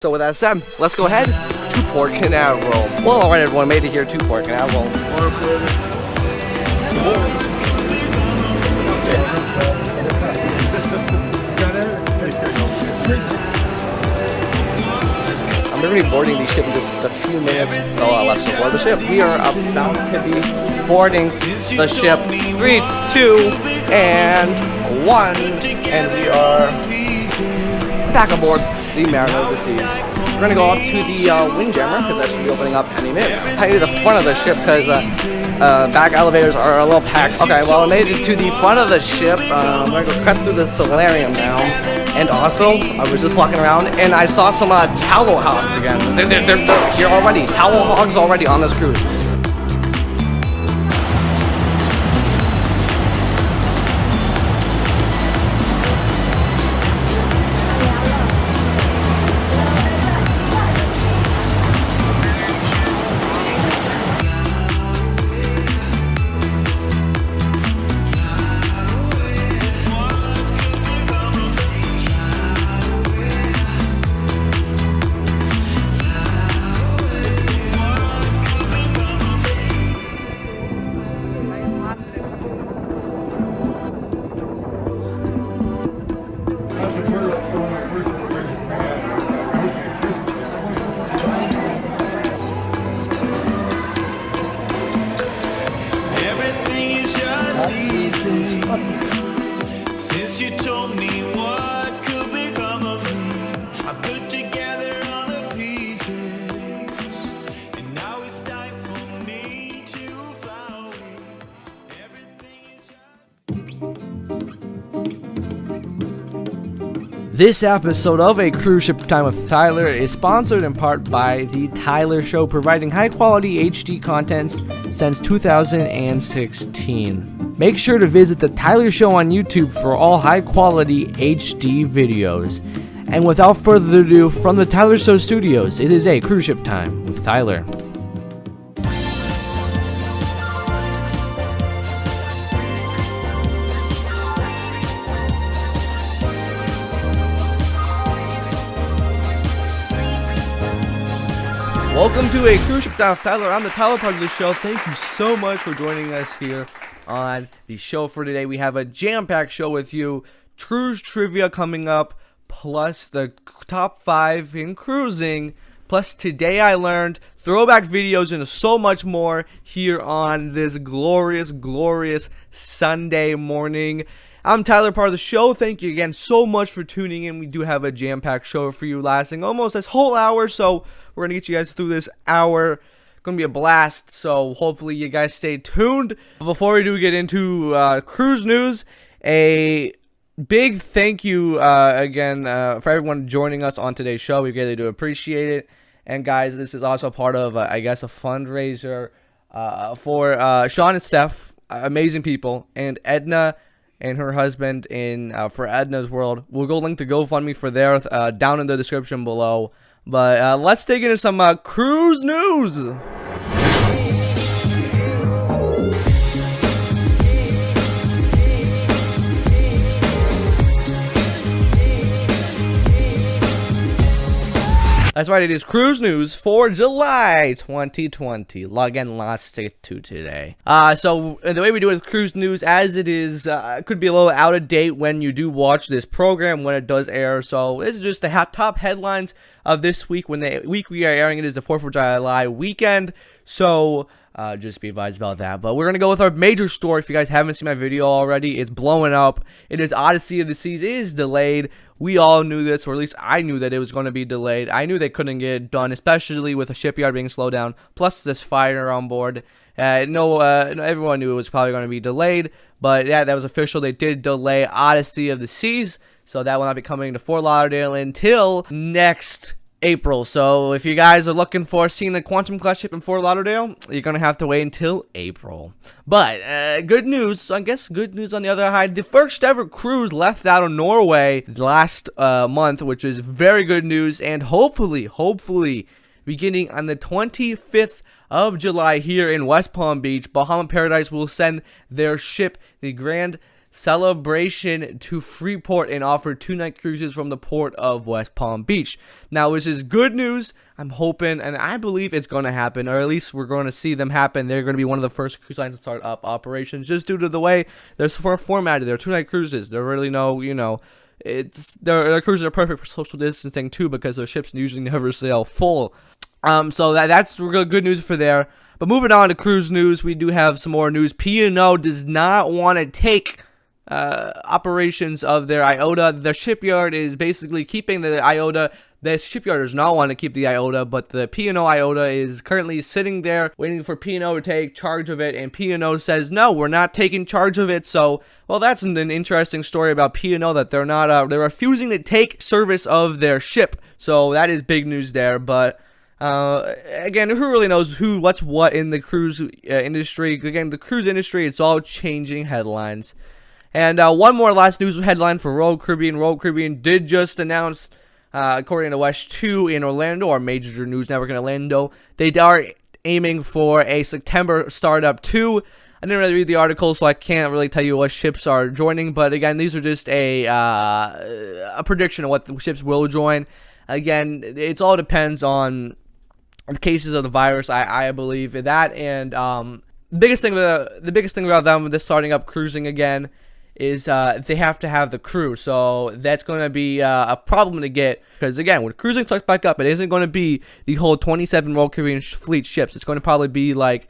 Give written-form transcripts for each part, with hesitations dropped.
So with that said, let's go ahead to Port Canaveral. Well, alright everyone, made it here to Port Canaveral. I'm going to be boarding the ship in just a few minutes, so let's go board the ship. We are about to be boarding the ship. 3, 2, and 1, and we are back aboard the Mariner of the Seas. We're gonna go up to the Windjammer because that should be opening up any minute. I'll tell you the front of the ship because back elevators are a little packed. Okay, well I made it to the front of the ship. I'm gonna go cut through the solarium now. And also, I was just walking around and I saw some towel hogs again. They're here already. Towel hogs already on this cruise. Since you told me what could become of me, I put together all the pieces, and now it's time for me to fly away. Everything is just... This episode of A Cruise Ship Time with Tyler is sponsored in part by The Tyler Show, providing high-quality HD content since 2016. Make sure to visit The Tyler Show on YouTube for all high-quality HD videos. And without further ado, from The Tyler Show Studios, it is A Cruise Ship Time with Tyler. Welcome to A Cruise Ship Time with Tyler. I'm the Tyler part of the show. Thank you so much for joining us here on the show for today. We have a jam-packed show with you. Cruise trivia coming up, plus the top 5 in cruising, plus Today I Learned, throwback videos, and so much more here on this glorious, glorious Sunday morning. I'm Tyler, part of the show. Thank you again so much for tuning in. We do have a jam-packed show for you lasting almost this whole hour, so we're going to get you guys through this hour. Going to be a blast, so hopefully you guys stay tuned. Before we do get into cruise news, a big thank you again for everyone joining us on today's show. We really do appreciate it. And guys, this is also part of, I guess, a fundraiser for Sean and Steph, amazing people, and Edna and her husband in for Edna's World. We'll go link the GoFundMe for there down in the description below. But let's dig into some cruise news. That's right, it is cruise news for July 2020. Again, last to today. So the way we do it with cruise news, as it is, could be a little out of date when you do watch this program, when it does air. So this is just the top headlines of this week. When the week we are airing it is the 4th of July weekend. So just be advised about that. But we're going to go with our major story. If you guys haven't seen my video already, it's blowing up. It is Odyssey of the Seas. It is delayed. We all knew this, or at least I knew that it was going to be delayed. I knew they couldn't get it done, especially with the shipyard being slowed down, plus this fire on board. Everyone knew it was probably going to be delayed, but yeah, that was official. They did delay Odyssey of the Seas, so that will not be coming to Fort Lauderdale until next April. So if you guys are looking for seeing the Quantum class ship in Fort Lauderdale, you're gonna have to wait until April. But good news, I guess good news on the other side. The first ever cruise left out of Norway last month, which is very good news, and hopefully beginning on the 25th of July here in West Palm Beach, Bahama Paradise will send their ship, the Grand celebration to Freeport and offered 2-night cruises from the port of West Palm Beach. Now, this is good news. I'm hoping, and I believe it's going to happen, or at least we're going to see them happen. They're going to be one of the first cruise lines to start up operations, just due to the way they're formatted. They're 2-night cruises. There really no, their cruises are perfect for social distancing too, because their ships usually never sail full. So that's real good news for there. But moving on to cruise news, we do have some more news. P&O does not want to take operations of their IOTA. The shipyard is basically keeping the IOTA. The shipyard does not want to keep the IOTA, but the P&O IOTA is currently sitting there waiting for P&O to take charge of it, and P&O says, no, we're not taking charge of it. So, well, that's an interesting story about P&O, that they're not, they're refusing to take service of their ship. So that is big news there, but again, who really knows what's what in the cruise industry? Again, the cruise industry, it's all changing headlines. And one more last news headline for Royal Caribbean. Royal Caribbean did just announce, according to West 2 in Orlando, our major news network in Orlando, they are aiming for a September startup too. I didn't really read the article, so I can't really tell you what ships are joining. But again, these are just a prediction of what the ships will join. Again, it all depends on the cases of the virus. I believe in that, and the biggest thing about them this starting up cruising again is they have to have the crew. So that's going to be a problem to get, because again, when cruising starts back up, it isn't going to be the whole 27 Royal Caribbean fleet ships. It's going to probably be like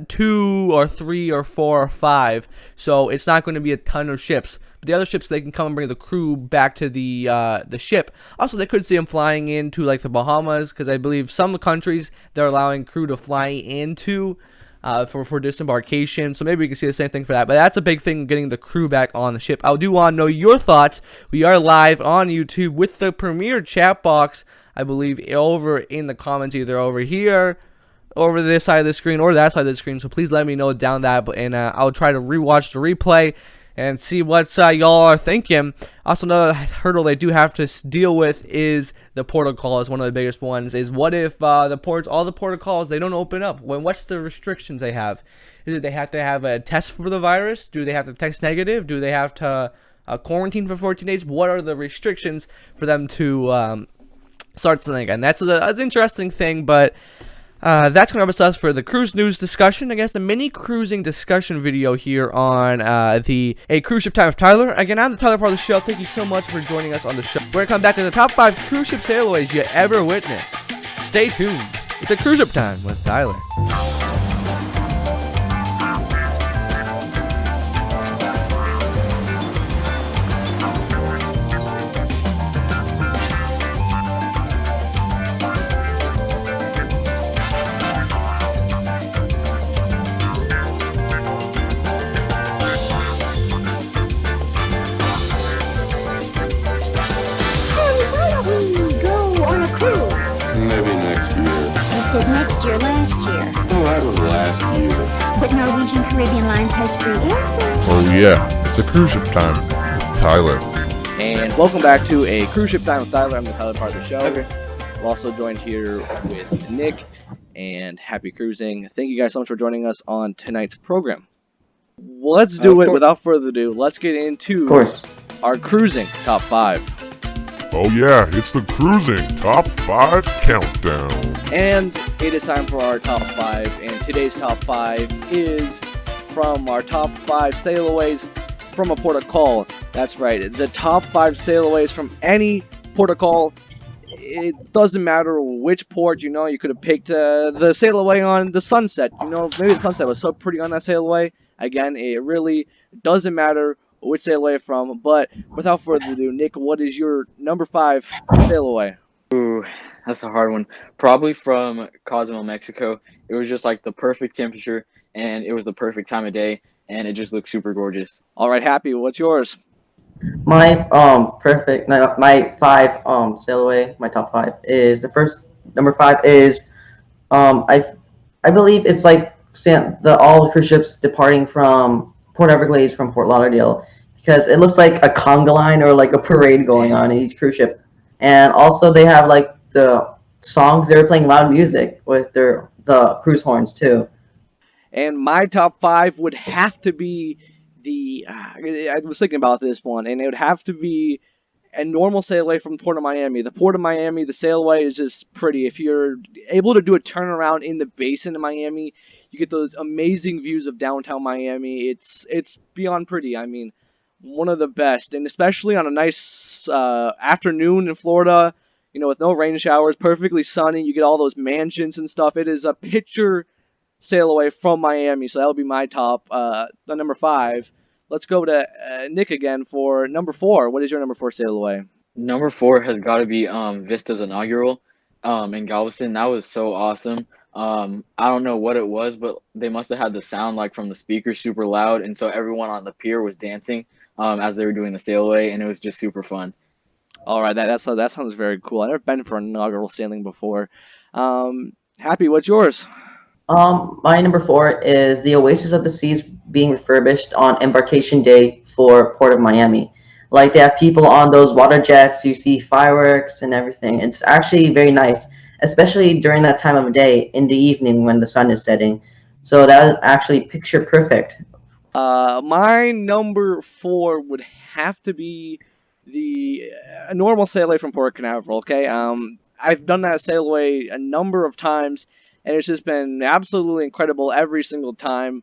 2 or 3 or 4 or 5. So it's not going to be a ton of ships. But the other ships, they can come and bring the crew back to the ship. Also, they could see them flying into like the Bahamas, because I believe some countries they're allowing crew to fly into for disembarkation. So maybe we can see the same thing for that. But that's a big thing, getting the crew back on the ship. I do want to know your thoughts. We are live on YouTube with the premier chat box, I believe, over in the comments, either over here, over this side of the screen, or that side of the screen. So please let me know down that, and I'll try to rewatch the replay and see what y'all are thinking. Also, another hurdle they do have to deal with is the protocol. Is one of the biggest ones. Is what if all the protocols, they don't open up? What's the restrictions they have? Is it they have to have a test for the virus? Do they have to test negative? Do they have to quarantine for 14 days? What are the restrictions for them to start something again? That's an interesting thing, but that's going to have us for the cruise news discussion. I guess a mini cruising discussion video here on a cruise ship time with Tyler. Again, I'm the Tyler part of the show. Thank you so much for joining us on the show. We're going to come back to the top 5 cruise ship sailways you ever witnessed. Stay tuned. It's a cruise ship time with Tyler. Next year, last year. Oh, that was last year. But Norwegian Caribbean Lines has free airfare. Oh yeah, it's a cruise ship time with Tyler. And welcome back to a cruise ship time with Tyler. I'm the Tyler part of the show. Okay. We're also joined here with Nick, and happy cruising. Thank you guys so much for joining us on tonight's program. Let's do it without further ado. Let's get into our cruising top 5. Oh yeah, it's the cruising top 5 countdown. And it is time for our top 5. And today's top 5 is from our top 5 sailaways from a port of call. That's right, the top 5 sailaways from any port of call. It doesn't matter which port, you could have picked the sailaway on the Sunset. Maybe the Sunset was so pretty on that sailaway. Again, it really doesn't matter which sailaway from. But without further ado, Nick, what is your number 5 sailaway? Ooh, that's a hard one. Probably from Cozumel, Mexico. It was just like the perfect temperature, and it was the perfect time of day, and it just looked super gorgeous. All right, Happy, what's yours? My my 5 sailaway, my top 5 is number 5 is I believe it's like all the cruise ships departing from Port Everglades from Fort Lauderdale, because it looks like a conga line or like a parade going on in each cruise ship. And also they have like the songs, they're playing loud music with the cruise horns too. And my top 5 would have to be I was thinking about this one, and it would have to be a normal sail away from Port of Miami. The Port of Miami, the sail away is just pretty. If you're able to do a turnaround in the basin of Miami, you get those amazing views of downtown Miami. It's beyond pretty. I mean, one of the best, and especially on a nice afternoon in Florida, with no rain showers, perfectly sunny. You get all those mansions and stuff. It is a picture sail away from Miami, so that'll be my top. The number 5. Let's go to Nick again for number 4. What is your number 4 sail away? Number 4 has got to be Vista's inaugural in Galveston. That was so awesome. I don't know what it was, but they must have had the sound like from the speakers super loud, and so everyone on the pier was dancing as they were doing the sail away, and it was just super fun. All right, that sounds very cool. I've never been for an inaugural sailing before. Happy, what's yours? My number 4 is the Oasis of the Seas being refurbished on embarkation day for Port of Miami. Like they have people on those water jets, you see fireworks and everything. It's actually very nice, especially during that time of day in the evening when the sun is setting. So that is actually picture perfect. My number 4 would have to be the normal sail away from Port Canaveral. Okay, I've done that sail away a number of times, and it's just been absolutely incredible every single time.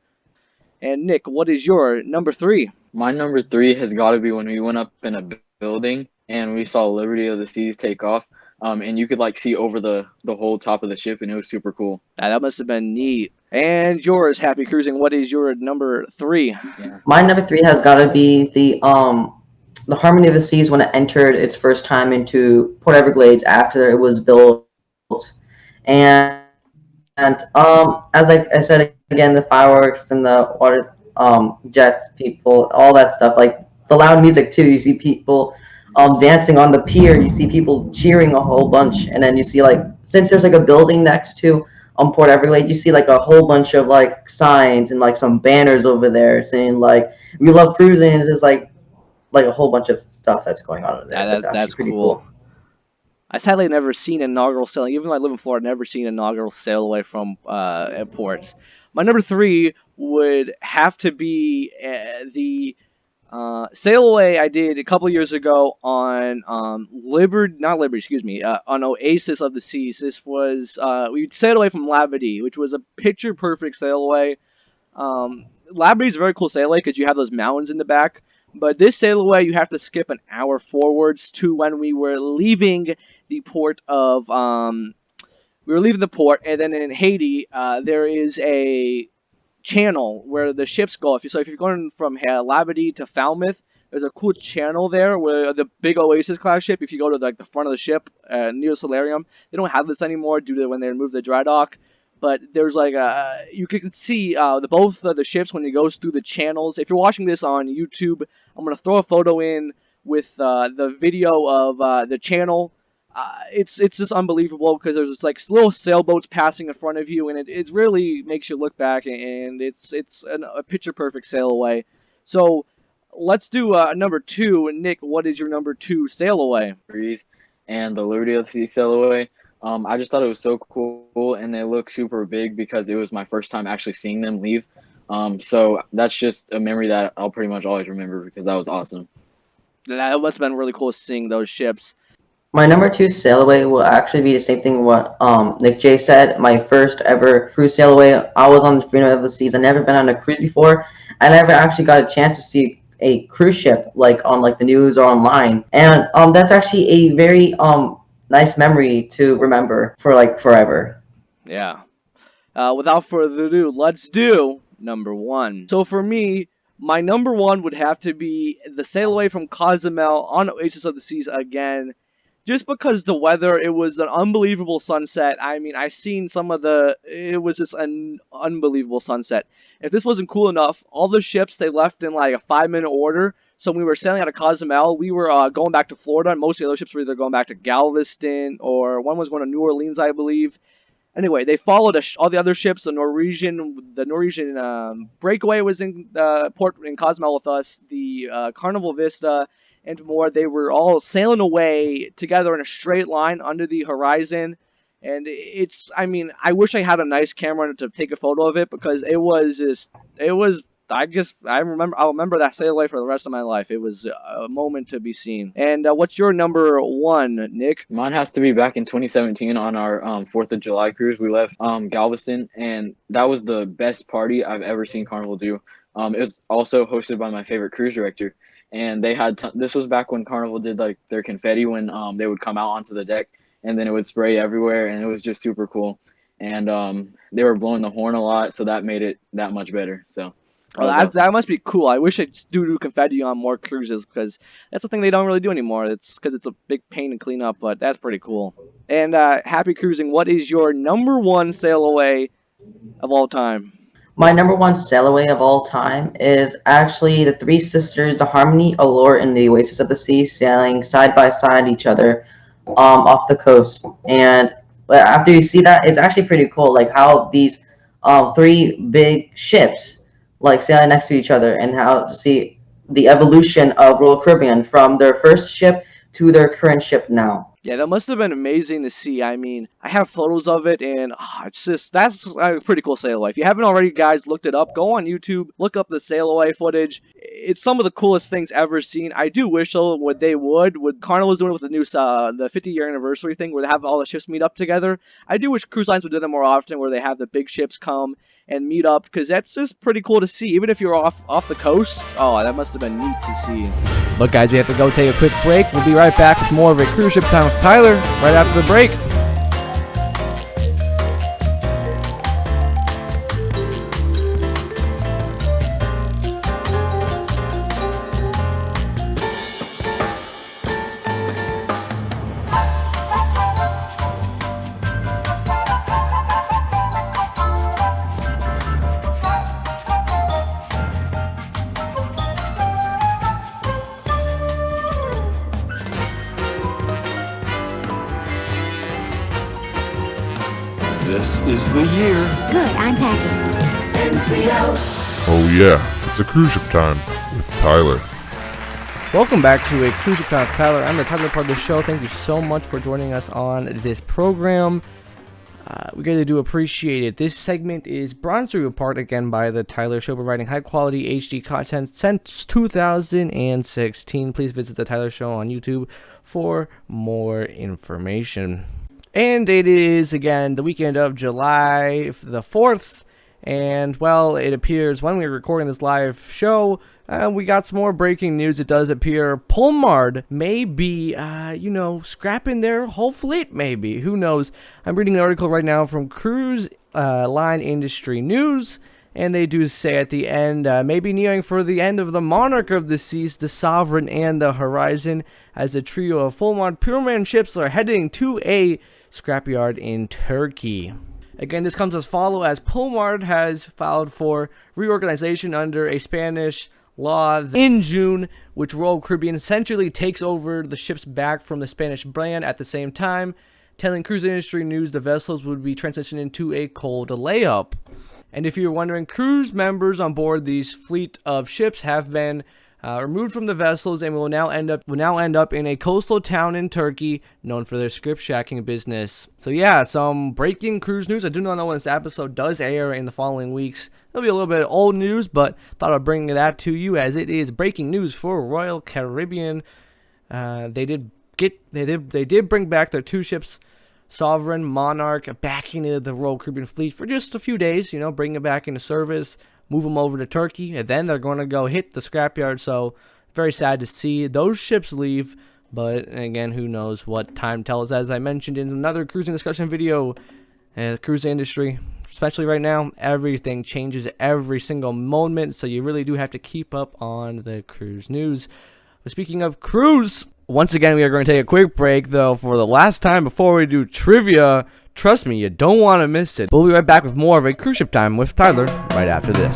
And Nick, what is your number 3? My number 3 has got to be when we went up in a building and we saw Liberty of the Seas take off. And you could like see over the whole top of the ship, and it was super cool. That must have been neat. And yours, Happy Cruising, what is your number 3? Yeah. My number 3 has got to be the Harmony of the Seas when it entered its first time into Port Everglades after it was built, and as I said again, the fireworks and the water jets, people, all that stuff, like the loud music too. You see people dancing on the pier. You see people cheering a whole bunch, and then you see like since there's like a building next to Port Everglades, you see like a whole bunch of like signs and like some banners over there saying like "We love cruising." And it's like a whole bunch of stuff that's going on over there. Yeah, that's pretty cool. I sadly never seen inaugural sailing. Even though I live in Florida, I've never seen inaugural sail away from ports. My number 3 would have to be the sail away I did a couple years ago on on Oasis of the Seas. This was we sailed away from Labadee, which was a picture perfect sail away. Labadee is a very cool sail away because you have those mountains in the back. But this sail away, you have to skip an hour forwards to when we were leaving the port of we were leaving the port, and then in Haiti, there is a channel where the ships go. If you're going from Labadee to Falmouth, there's a cool channel there where the big Oasis class ship. If you go to like the front of the ship near the solarium, they don't have this anymore due to when they removed the dry dock. But there's like you can see both of the ships when it goes through the channels. If you're watching this on YouTube, I'm gonna throw a photo in with the video of the channel. It's just unbelievable because there's just like little sailboats passing in front of you, and it really makes you look back, and it's a picture perfect sail away. So let's do number 2. Nick, what is your number 2 sail away? And the Liberty of the Sea sail away. I just thought it was so cool, and they look super big because it was my first time actually seeing them leave. So that's just a memory that I'll pretty much always remember because that was awesome. That must have been really cool seeing those ships. My number 2 sail away will actually be the same thing what Nick J said. My first ever cruise sail away. I was on the Freedom of the Seas. I've never been on a cruise before. I never actually got a chance to see a cruise ship like on like the news or online. And that's actually a very nice memory to remember for like forever. Yeah. Without further ado, let's do number 1. So for me, my number 1 would have to be the sail away from Cozumel on Oasis of the Seas again. Just because the weather, it was an unbelievable sunset. I mean, I seen it was just an unbelievable sunset. If this wasn't cool enough, all the ships, they left in like a 5-minute order. So when we were sailing out of Cozumel, we were going back to Florida, and most of the other ships were either going back to Galveston, or one was going to New Orleans, I believe. Anyway, they followed all the other ships. The Norwegian Breakaway was in port in Cozumel with us. The Carnival Vista and more. They were all sailing away together in a straight line under the horizon. And I mean, I wish I had a nice camera to take a photo of it because it was I'll remember that sail away for the rest of my life. It was a moment to be seen. And what's your number one, Nick? Mine has to be back in 2017 on our 4th of July cruise. We left Galveston, and that was the best party I've ever seen Carnival do. It was also hosted by my favorite cruise director, and they had this was back when Carnival did like their confetti when they would come out onto the deck, and then it would spray everywhere, and it was just super cool. And they were blowing the horn a lot, so that made it that much better. So. Well, that must be cool. I wish they do confetti on more cruises because that's the thing they don't really do anymore. It's because it's a big pain to clean up, but that's pretty cool. And happy cruising. What is your number one sail away of all time? My number one sail away of all time is actually the Three Sisters, the Harmony, Allure, and the Oasis of the Sea sailing side by side each other off the coast. And after you see that, it's actually pretty cool, like how these three big ships like sailing next to each other, and how to see the evolution of Royal Caribbean from their first ship to their current ship now. Yeah, that must have been amazing to see. I mean, I have photos of it, and that's a pretty cool sail away. If you haven't already, guys, looked it up, go on YouTube, look up the sail away footage. It's some of the coolest things ever seen. I do wish, though, what Carnival was doing with the new the 50-year anniversary thing, where they have all the ships meet up together. I do wish cruise lines would do that more often, where they have the big ships come and meet up, because that's just pretty cool to see, even if you're off the coast. Oh, that must have been neat to see. Look, guys, we have to go take a quick break. We'll be right back with more of a cruise ship time with Tyler right after the break. This is the year. Good, I'm packing. Oh yeah, it's a cruise ship time with Tyler. Welcome back to a Cruise Ship Time with Tyler. I'm the Tyler part of the show. Thank you so much for joining us on this program. We really do appreciate it. This segment is brought to you in part again by the Tyler Show, providing high quality HD content since 2016. Please visit the Tyler Show on YouTube for more information. And it is, again, the weekend of July the 4th. And, well, it appears when we're recording this live show, we got some more breaking news. It does appear Pullmard may be, scrapping their whole fleet, maybe. Who knows? I'm reading an article right now from Cruise Line Industry News. And they do say at the end, maybe nearing for the end of the Monarch of the Seas, the Sovereign, and the Horizon, as a trio of Pullmard Pullman ships are heading to a scrapyard in Turkey. Again, this comes as Pullmard has filed for reorganization under a Spanish law in June, which Royal Caribbean essentially takes over the ships back from the Spanish brand at the same time, telling Cruise Industry News the vessels would be transitioned into a cold layup. And if you're wondering, cruise members on board these fleet of ships have been removed from the vessels and will now end up in a coastal town in Turkey known for their script shacking business. So yeah, some breaking cruise news. I do not know when this episode does air in the following weeks. It'll be a little bit of old news, but thought I'd bring that to you as it is breaking news for Royal Caribbean. They did bring back their two ships, Sovereign, Monarch, back into the Royal Caribbean fleet for just a few days, bring it back into service, move them over to Turkey, and then they're going to go hit the scrapyard. So very sad to see those ships leave, but again, who knows what time tells. As I mentioned in another cruising discussion video, the cruise industry, especially right now, everything changes every single moment, so you really do have to keep up on the cruise news. But speaking of cruise, once again, we are going to take a quick break, though, for the last time before we do trivia. Trust me, you don't want to miss it. We'll be right back with more of a Cruise Ship Time with Tyler right after this.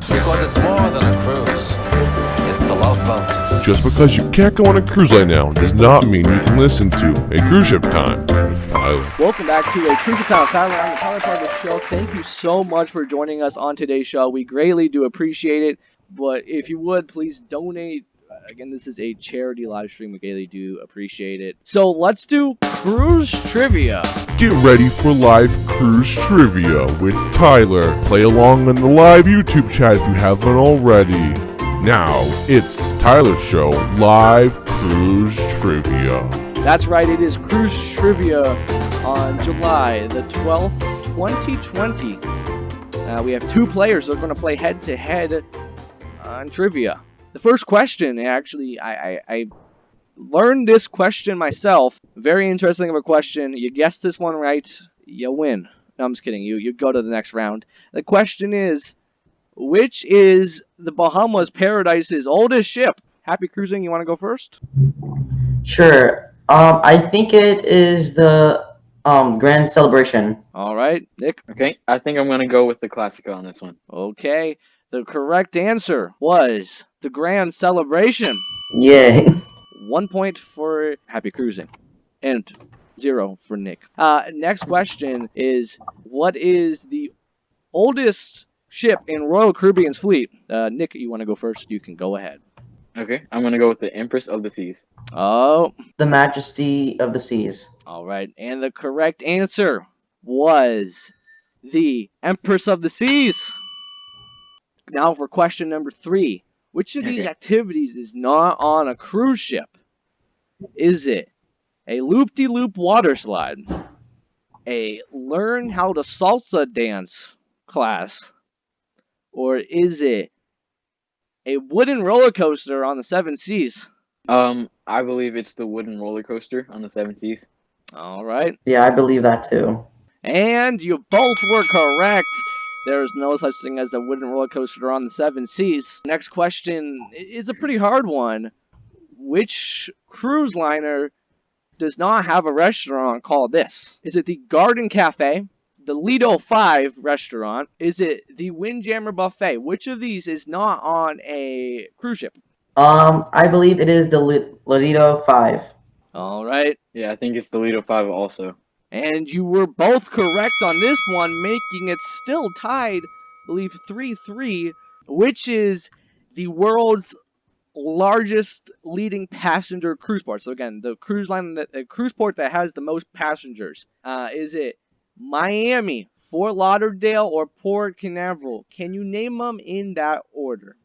Because it's more than a cruise. It's the Love Boat. Just because you can't go on a cruise line now does not mean you can listen to A Cruise Ship Time with Tyler. Welcome back to a Cruise Time with Tyler. I'm the Tyler part of the show. Thank you so much for joining us on today's show. We greatly do appreciate it. But if you would, please donate. Again, this is a charity live stream. We greatly do appreciate it. So let's do cruise trivia. Get ready for live cruise trivia with Tyler. Play along in the live YouTube chat if you haven't already. Now, it's Tyler's show, Live Cruise Trivia. That's right, it is cruise trivia on July the 12th, 2020. We have two players that are going to play head-to-head on trivia. The first question, actually, I learned this question myself. Very interesting of a question. You guessed this one right, you win. No, I'm just kidding. You go to the next round. The question is, which is the Bahamas Paradise's oldest ship? Happy cruising, you want to go first? Sure. I think it is the Grand Celebration. All right, Nick. Okay, I think I'm going to go with the Classica on this one. Okay, the correct answer was the Grand Celebration. Yay. 1 point for Happy Cruising, and 0 for Nick. Next question is, what is the oldest ship in Royal Caribbean's fleet? Nick, you want to go first? You can go ahead. Okay, I'm going to go with the Empress of the Seas. Oh, The Majesty of the Seas. all right. And the correct answer was the Empress of the Seas. Now for question number 3. Which of these Okay. activities is not on a cruise ship? Is it a loop-de-loop water slide, a learn how to salsa dance class, or is it a wooden roller coaster on the 7 Seas? I believe it's the wooden roller coaster on the 7 Seas. All right. Yeah, I believe that too. And you both were correct. There is no such thing as a wooden roller coaster on the 7 Seas. Next question is a pretty hard one. Which cruise liner does not have a restaurant called this? Is it the Garden Cafe, the Lido 5 restaurant? Is it the Windjammer Buffet? Which of these is not on a cruise ship? I believe it is the Lido 5. All right. Yeah, I think it's the Lido 5 also. And you were both correct on this one, making it still tied, I believe, 3-3, which is the world's largest leading passenger cruise port. So again, the cruise port that has the most passengers. Is it Miami, Fort Lauderdale, or Port Canaveral? Can you name them in that order?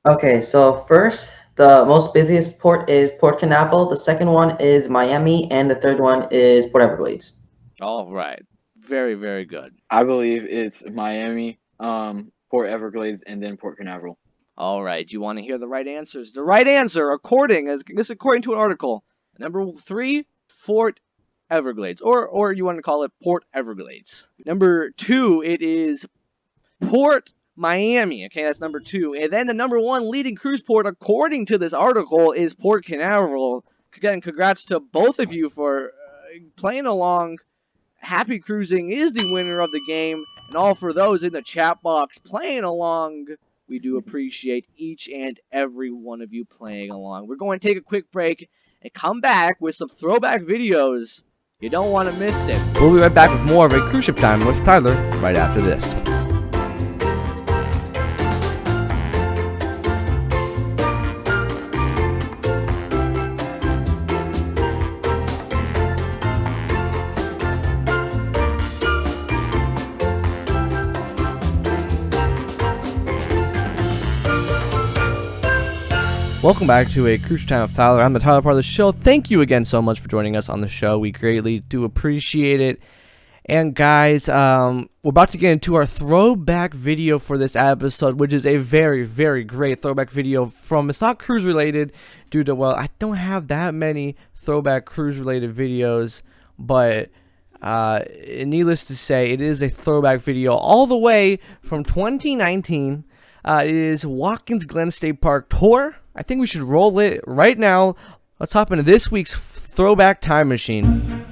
Okay, so first, the most busiest port is Port Canaveral. The second one is Miami, and the third one is Port Everglades. All right. Very, very good. I believe it's Miami, Port Everglades, and then Port Canaveral. All right. You want to hear the right answers? The right answer, according to an article, number 3, Fort Everglades, or you want to call it Port Everglades. Number 2, it is Port Miami. Okay, that's number 2. And then the number 1 leading cruise port, according to this article, is Port Canaveral. Again, congrats to both of you for playing along. Happy Cruising is the winner of the game, and all for those in the chat box playing along, we do appreciate each and every one of you playing along. We're going to take a quick break and come back with some throwback videos. You don't want to miss it. We'll be right back with more of a Cruise Ship Time with Tyler right after this. Welcome back to a Cruise Time with Tyler. I'm the Tyler part of the show. Thank you again so much for joining us on the show. We greatly do appreciate it. And guys, we're about to get into our throwback video for this episode, which is a very, very great throwback video from, it's not cruise related due to, well, I don't have that many throwback cruise related videos, but needless to say, it is a throwback video all the way from 2019. It is Watkins Glen State Park Tour. I think we should roll it right now. Let's hop into this week's Throwback Time Machine.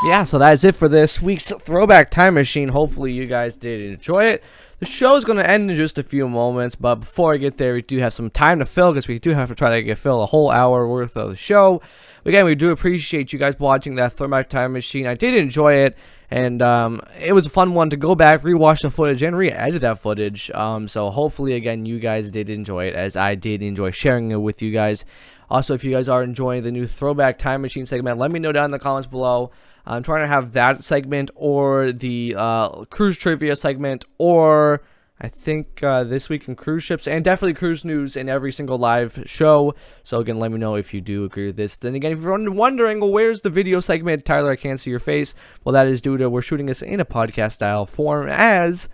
Yeah, so that is it for this week's Throwback Time Machine. Hopefully you guys did enjoy it. The show is going to end in just a few moments, but before I get there, we do have some time to fill because we do have to try to fill a whole hour worth of the show. Again, we do appreciate you guys watching that Throwback Time Machine. I did enjoy it, and it was a fun one to go back, rewatch the footage, and re-edit that footage. So hopefully, again, you guys did enjoy it, as I did enjoy sharing it with you guys. Also, if you guys are enjoying the new Throwback Time Machine segment, let me know down in the comments below. I'm trying to have that segment or the cruise trivia segment, or I think this week in cruise ships, and definitely cruise news in every single live show. So again, let me know if you do agree with this. Then again, if you're wondering, well, where's the video segment? Tyler, I can't see your face. Well, that is due to we're shooting this in a podcast style form, as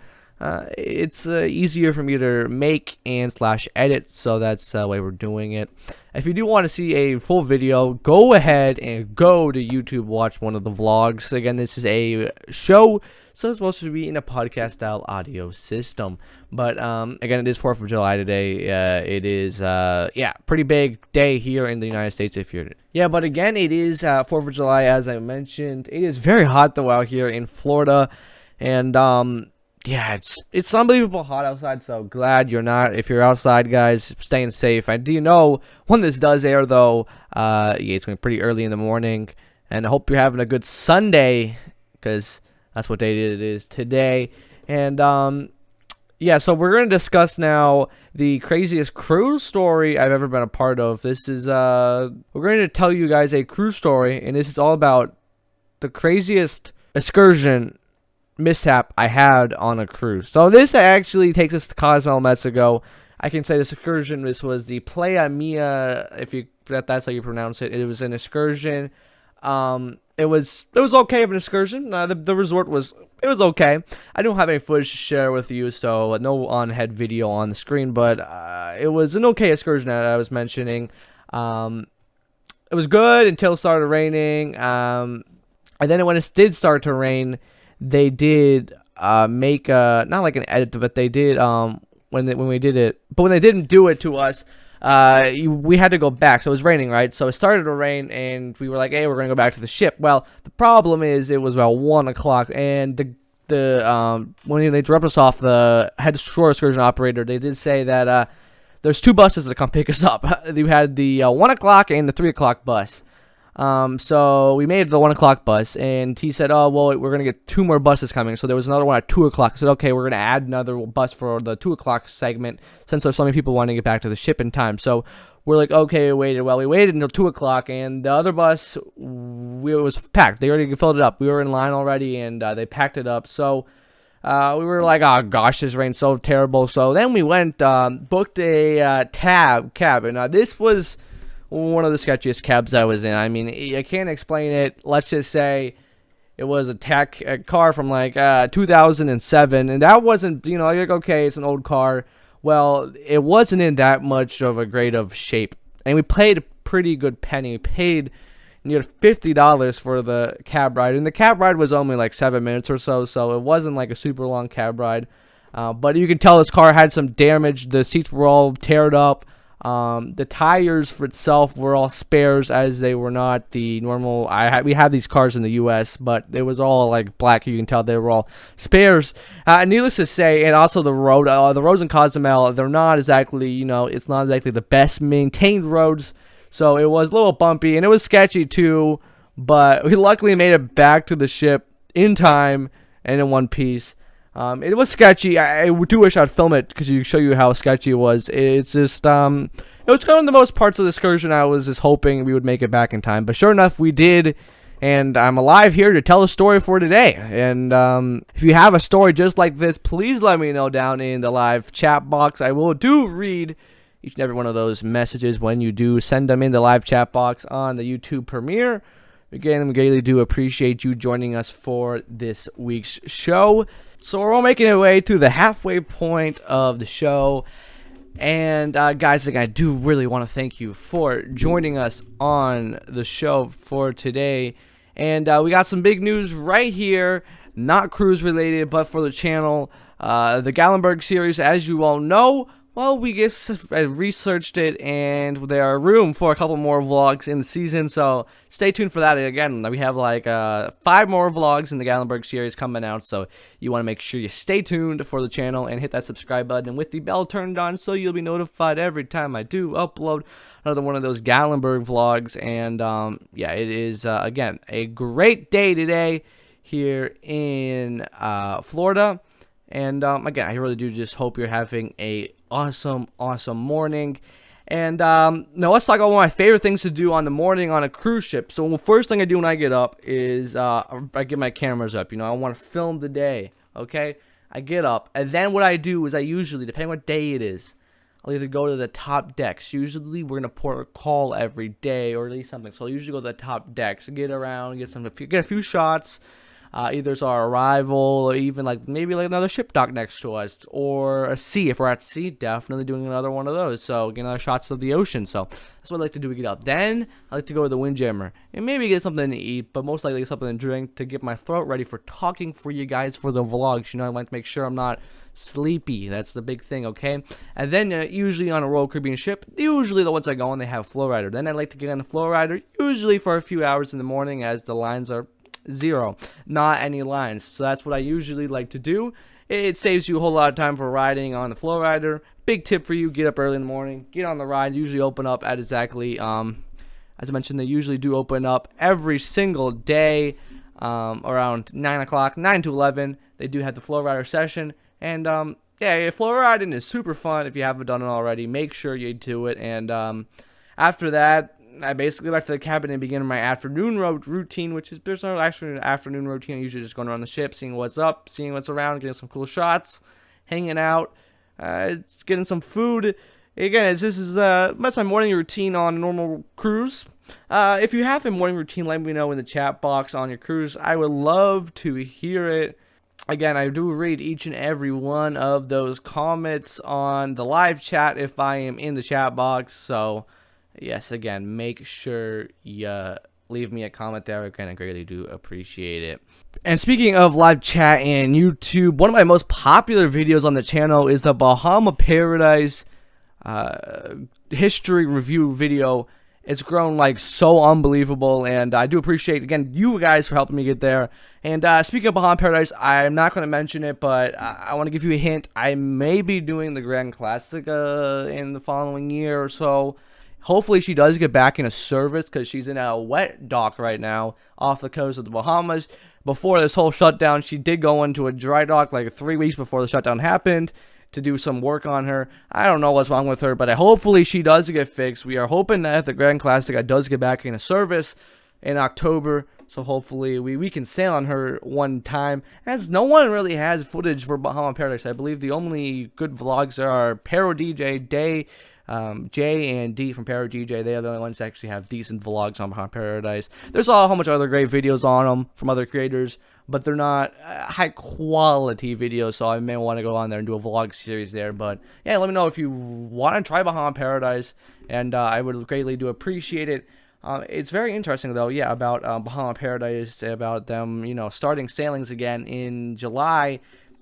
it's easier for me to make and / edit, so that's the way we're doing it. If you do want to see a full video, go ahead and go to YouTube, watch one of the vlogs. Again, this is a show, so it's supposed to be in a podcast style audio system. But again, it is 4th of July today. It is pretty big day here in the United States. But again, it is 4th of July, as I mentioned. It is very hot though out here in Florida, and yeah, it's unbelievable hot outside, so glad you're not. If you're outside, guys, staying safe. I do know when this does air, though, it's going to be pretty early in the morning, and I hope you're having a good Sunday, because that's what day it is today. And, yeah, so we're going to discuss now the craziest cruise story I've ever been a part of. This is, we're going to tell you guys a cruise story, and this is all about the craziest excursion mishap I had on a cruise. So this actually takes us to Cozumel, Mexico. I can say this excursion, this was the Playa Mia, if that's how you pronounce it. It was an excursion. It was okay of an excursion. The resort was okay. I don't have any footage to share with you, so no on-head video on the screen, but it was an okay excursion that I was mentioning. It was good until it started raining, and then when it did start to rain, they did make not like an edit, but they did when we did it. But when they didn't do it to us, we had to go back. So it was raining, right? So it started to rain, and we were like, "Hey, we're gonna go back to the ship." Well, the problem is it was about 1 o'clock, and when they dropped us off, the head shore excursion operator, they did say that there's 2 buses that come pick us up. You had the 1 o'clock and the 3 o'clock bus. So we made the 1 o'clock bus, and he said, "Oh, well, we're gonna get 2 more buses coming." So there was another one at 2 o'clock. I said, "Okay, we're gonna add another bus for the 2 o'clock segment, since there's so many people wanting to get back to the ship in time." So we're like, "Okay," we waited until 2 o'clock, and the other bus, it was packed. They already filled it up. We were in line already, and they packed it up. So we were like, "Oh gosh, this rain's so terrible." So then we went, booked a cab, and this was one of the sketchiest cabs I was in. I mean, I can't explain it. Let's just say it was a car from like 2007, and that wasn't, like, okay, it's an old car. Well, it wasn't in that much of a grade of shape, and we paid a pretty good penny. We paid near $50 for the cab ride, and the cab ride was only like 7 minutes or so, so it wasn't like a super long cab ride. But you can tell this car had some damage. The seats were all teared up. The tires for itself were all spares, as they were not the normal. We have these cars in the U.S., but it was all like black. You can tell they were all spares. Needless to say, and also the roads in Cozumel, they're not exactly, it's not exactly the best maintained roads. So it was a little bumpy, and it was sketchy too. But we luckily made it back to the ship in time and in one piece. It was sketchy. I do wish I'd film it because show you how sketchy it was. It's just, it was kind of the most parts of the excursion. I was just hoping we would make it back in time, but sure enough, we did. And I'm alive here to tell a story for today. And if you have a story just like this, please let me know down in the live chat box. I will read each and every one of those messages when you do send them in the live chat box on the YouTube premiere. Again, we really do appreciate you joining us for this week's show. So we're all making our way to the halfway point of the show. And guys, I do really want to thank you for joining us on the show for today. And we got some big news right here, not cruise related, but for the channel. The Gallenberg series, as you all know, well, we just researched it, and there are room for a couple more vlogs in the season, so stay tuned for that. Again, we have like 5 more vlogs in the Gallenberg series coming out, so you want to make sure you stay tuned for the channel and hit that subscribe button with the bell turned on so you'll be notified every time I do upload another one of those Gallenberg vlogs. And yeah, it is, again, a great day today here in Florida. And again, I really do just hope you're having a awesome morning. And now let's talk about one of my favorite things to do on the morning on a cruise ship. So the first thing I do when I get up is I get my cameras up. You know, I want to film the day. Okay, I get up, and then what I do is I usually, depending what day it is, I'll either go to the top decks. Usually we're gonna port a call every day, or at least something. So I'll usually go to the top decks, get around, get a few shots. Either it's our arrival, or even like maybe like another ship dock next to us, or a sea. If we're at sea, definitely doing another one of those. So get another shots of the ocean. So that's what I like to do. We get up. Then I like to go to the Windjammer and maybe get something to eat, but most likely get something to drink to get my throat ready for talking for you guys for the vlogs. You know, I like to make sure I'm not sleepy. That's the big thing, okay? And then usually on a Royal Caribbean ship, usually the ones I go on, they have flow rider. Then I like to get on the flow rider, usually for a few hours in the morning, as the lines are 0, not any lines. So that's what I usually like to do. It saves you a whole lot of time for riding on the flow rider. Big tip for you: get up early in the morning, get on the ride. Usually open up at exactly as I mentioned, they usually do open up every single day around 9 o'clock, 9 to 11. They do have the flow rider session. And yeah, flow riding is super fun. If you haven't done it already, make sure you do it. And after that, I basically go back to the cabin and begin my afternoon routine, which is, there's no actual afternoon routine. I usually just going around the ship, seeing what's up, seeing what's around, getting some cool shots, hanging out, getting some food. Again, that's my morning routine on a normal cruise. If you have a morning routine, let me know in the chat box on your cruise. I would love to hear it. Again, I do read each and every one of those comments on the live chat if I am in the chat box. So yes, again, make sure you leave me a comment there. Again, I greatly do appreciate it. And speaking of live chat and YouTube, one of my most popular videos on the channel is the Bahama Paradise history review video. It's grown like so unbelievable, and I do appreciate, again, you guys for helping me get there. And speaking of Bahama Paradise, I'm not going to mention it, but I want to give you a hint. I may be doing the Grand Classic in the following year or so. Hopefully she does get back into service, because she's in a wet dock right now off the coast of the Bahamas. Before this whole shutdown, she did go into a dry dock like 3 weeks before the shutdown happened to do some work on her. I don't know what's wrong with her, but hopefully she does get fixed. We are hoping that the Grand Classic does get back into service in October, so hopefully we can sail on her one time, as no one really has footage for Bahama Paradise. I believe the only good vlogs are Paro DJ Day, J and D from Paro DJ. They are the only ones that actually have decent vlogs on Bahama Paradise. There's a whole bunch of other great videos on them from other creators, but they're not high quality videos, so I may want to go on there and do a vlog series there. But yeah, let me know if you want to try Bahama Paradise, and I would greatly do appreciate it. It's very interesting though, yeah, about Bahama Paradise, about them, you know, starting sailings again in July.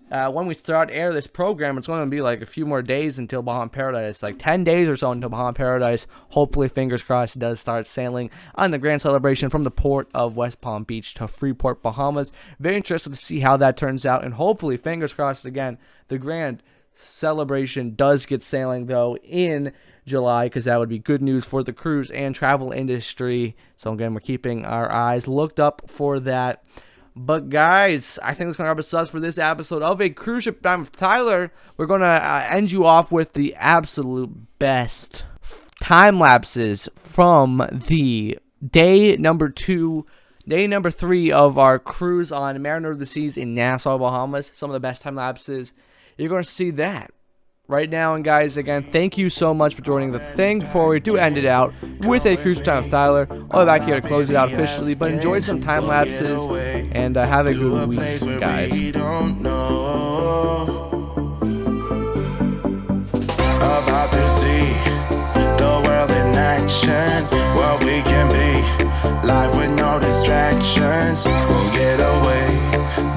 When we air this program, it's going to be like a few more days until Bahama Paradise, like 10 days or so until Bahama Paradise, hopefully, fingers crossed, does start sailing on the grand celebration from the port of West Palm Beach to Freeport, Bahamas. Very interested to see how that turns out, and hopefully, fingers crossed, again, the grand celebration does get sailing though in July, because that would be good news for the cruise and travel industry. So again, we're keeping our eyes looked up for that. But guys, I think that's going to wrap us up for this episode of A Cruise Ship Time with Tyler. We're going to end you off with the absolute best time lapses from the day number 3 of our cruise on Mariner of the Seas in Nassau, Bahamas. Some of the best time lapses. You're going to see that right now. And guys, again, thank you so much for joining the thing. Before we do end it out with A Cruise Time with Tyler, I'll be back here to close it out officially, but enjoy some time lapses and have a good week, guys. About to see the world in action, what we can be, life with no distractions, we'll get away,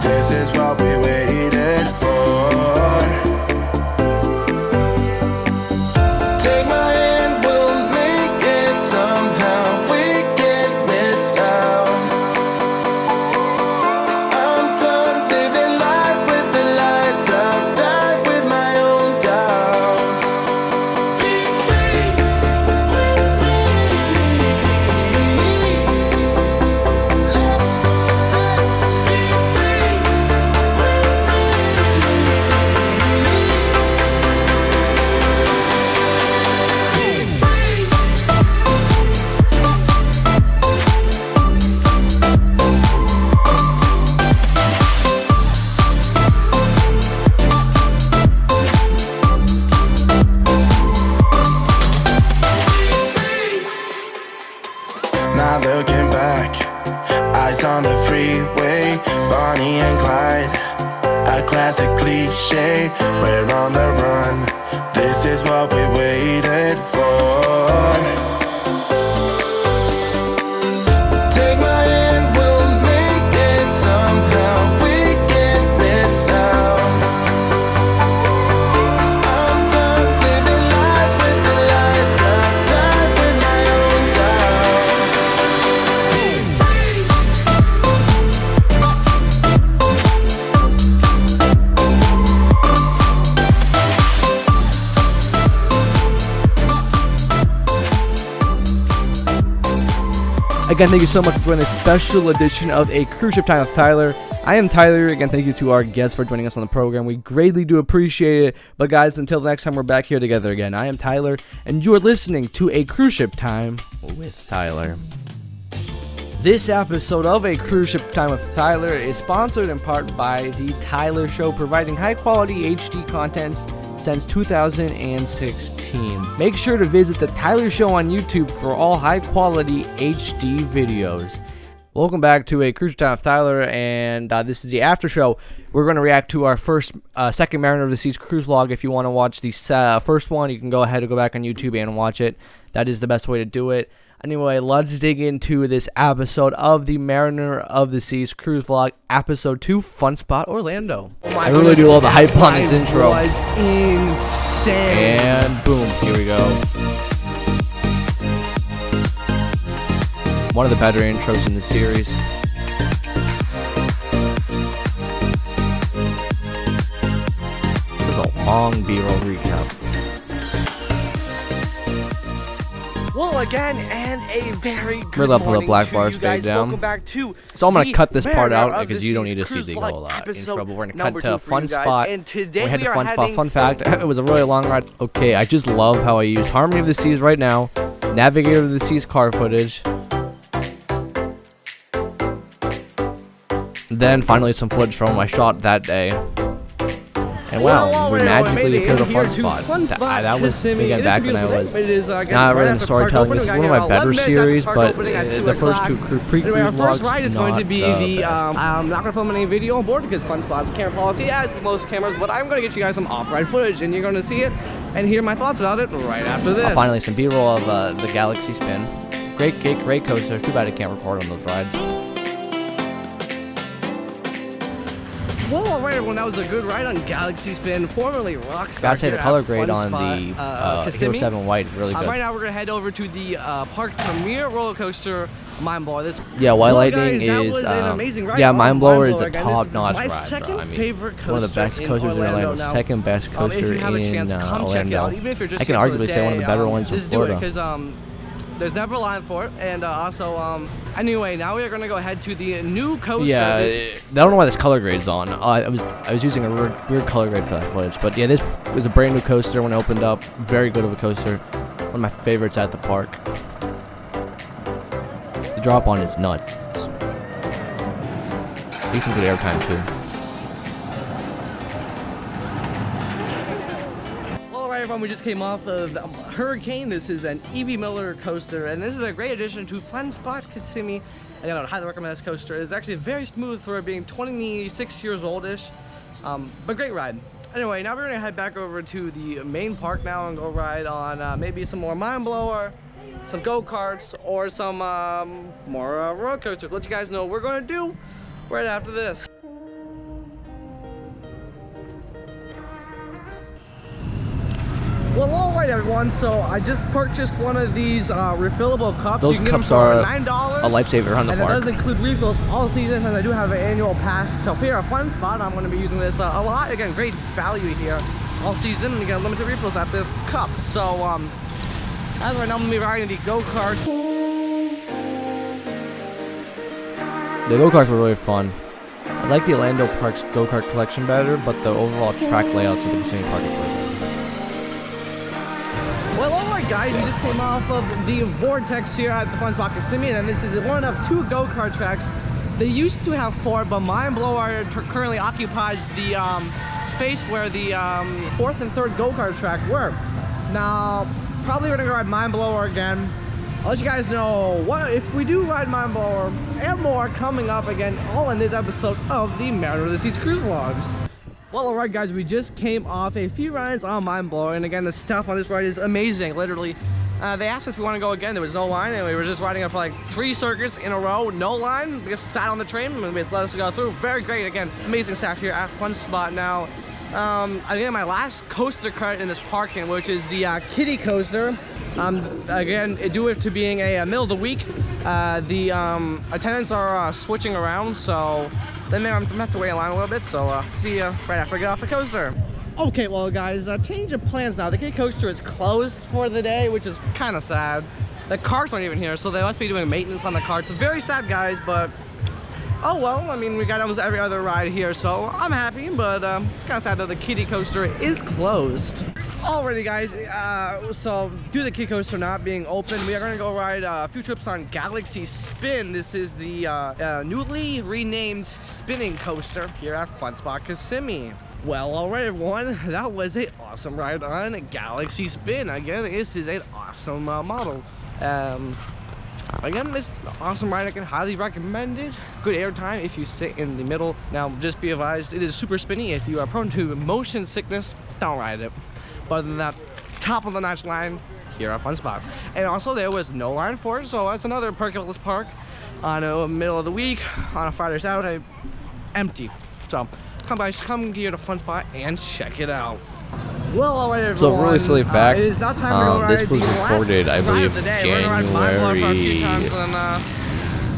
this is what we waited for. not looking back. Eyes on the freeway, Bonnie and Clyde. A classic cliche, we're on the run. This is what we waited for. Take my hand, we'll make it somehow. We can't miss now. I'm done living life with the lights up, done with my own doubts. Be free. Again, thank you so much for joining this special edition of A Cruise Ship Time with Tyler. I am Tyler. Again, thank you to our guests for joining us on the program. We greatly do appreciate it. But guys, until the next time we're back here together again, I am Tyler, and you are listening to A Cruise Ship Time with Tyler. This episode of A Cruise Ship Time with Tyler is sponsored in part by The Tyler Show, providing high-quality HD content since 2016. Make sure to visit The Tyler Show on YouTube for all high-quality HD videos. Welcome back to A Cruise Time with Tyler, and this is the after show. We're going to react to our second Mariner of the Seas cruise vlog. If you want to watch the first one, you can go ahead and go back on YouTube and watch it. That is the best way to do it. Anyway, let's dig into this episode of the Mariner of the Seas cruise vlog, episode 2, Fun Spot Orlando. I really do love the hype on this intro. Insane. And boom, here we go. One of the better intros in the series. This is a long B-roll recap. Well, again, and a very good We're left with the morning black to bars you guys. fade down. Welcome back to So I'm going to the cut this part Mariner out of because the you don't Seas need to see cruise the vlog whole episode intro, but we're going to number cut to a 2 for fun you guys. spot. And today we had we a are fun spot. heading- Fun fact, it was a really long ride. Okay, I just love how I use Harmony of the Seas right now, Navigator of the Seas car footage, then finally some footage from my shot that day. And wow, we magically appeared a fun spot. That was, again, back when I was not really in storytelling. This is one of my better series, but the first two pre-cruise Anyway, our vlogs, first ride is going to be the best. I'm not going to film any video on board because Fun Spot's camera policy has most cameras, but I'm going to get you guys some off-ride footage, and you're going to see it and hear my thoughts about it right after this. Finally, some B-roll of the Galaxy Spin. Great coaster. Too bad I can't record on those rides. Well, alright everyone, that was a good ride on Galaxy Spin, formerly Rockstar. Gotta say, the here color at grade Fun on Spot, the Hero Kissimmee. 7 White is really good. Right now we're going to head over to the park premier roller coaster, Mind Blower. Yeah, White Well, Lightning guys, that is was an amazing ride yeah, on Mind Blower is a Mind Blower. Again, this is top-notch my ride, second bro. I mean, favorite one of the coaster best in coasters in Orlando, now. second best coaster if you have a chance, in come check it out. Orlando. Even if you're just I can here for arguably the say one of the day, better ones in just do it, Florida. because there's never a line for it, and also anyway, now we are gonna go ahead to the new coaster. Yeah, I don't know why this color grade's on. I was using a weird color grade for that footage, but yeah, this was a brand new coaster when it opened up. Very good of a coaster. One of my favorites at the park. The drop on is nuts. Takes some good airtime too. Alright everyone, we just came off of Hurricane. This is an E.B. Miller coaster, and this is a great addition to Fun Spot Kissimmee. Again, I would highly recommend this coaster. It's actually very smooth for being 26 years old-ish, but great ride. Anyway, now we're going to head back over to the main park now and go ride on maybe some more Mind Blower, some go-karts, or some more roller coasters. Let you guys know what we're going to do right after this. Well, alright everyone, so I just purchased one of these refillable cups. Those you can get them cups for are $9. a lifesaver on the and park. it does include refills all season, and I do have an annual pass to here at Fun Spot. I'm going to be using this a lot. Again, great value here all season, and you get limited refills at this cup. So, as of right now, I'm going to be riding the go-karts. The go-karts were really fun. I like the Orlando Park's go-kart collection better, but the overall track layouts at the Kissimmee Park is really good. Well, alright guys, we just came off of the Vortex here at the Fun Spot Kissimmee, and this is one of 2 go-kart tracks. They used to have 4, but Mind Blower currently occupies the space where the 4th and 3rd go-kart track were. Now, probably gonna go ride Mind Blower again. I'll let you guys know what if we do ride Mind Blower and more coming up again, all in this episode of the Mariner of the Seas cruise vlogs. Well, alright guys, we just came off a few rides on Mind Blower, and again, the stuff on this ride is amazing. Literally, they asked us if we want to go again. There was no line, and we were just riding it for like 3 circuits in a row, no line. We just sat on the train and they just let us go through. Very great. Again, amazing staff here at Fun Spot. Now, I think my last coaster cart in this parking, which is the Kiddie Coaster. Again, due to being a middle of the week, the attendants are switching around, so then I'm gonna have to wait in line a little bit. So see you right after I get off the coaster. Okay, well guys, change of plans now. The Kiddie Coaster is closed for the day, which is kind of sad. The carts aren't even here, so they must be doing maintenance on the carts. Very sad, guys, but oh well. I mean, we got almost every other ride here, so I'm happy, but it's kind of sad that the Kiddie Coaster is closed. Alrighty guys, so due to the Kiddie Coaster not being open, we are going to go ride a few trips on Galaxies Spin. This is the newly renamed spinning coaster here at Fun Spot Kissimmee. Well, alright everyone, that was an awesome ride on Galaxy Spin. Again, this is an awesome model. Again, this awesome ride, I can highly recommend it. Good airtime if you sit in the middle. Now, just be advised, it is super spinny. If you are prone to motion sickness, don't ride it. But other than that, top of the notch line here at Fun Spot. And also, there was no line for it, so that's another perk of this park. On the middle of the week, on a Friday, Saturday, empty. So come here to Fun Spot and check it out. Well, alright everyone. So really silly fact, it is now time to go this was recorded, I believe, January.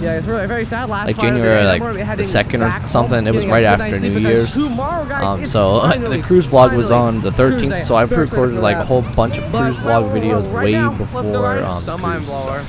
Yeah, it's really very sad. Last like January, like the 2nd or something. It was right after New Year's. So the cruise vlog was on the 13th. So I pre-recorded like a whole bunch of cruise vlog videos way before cruise. So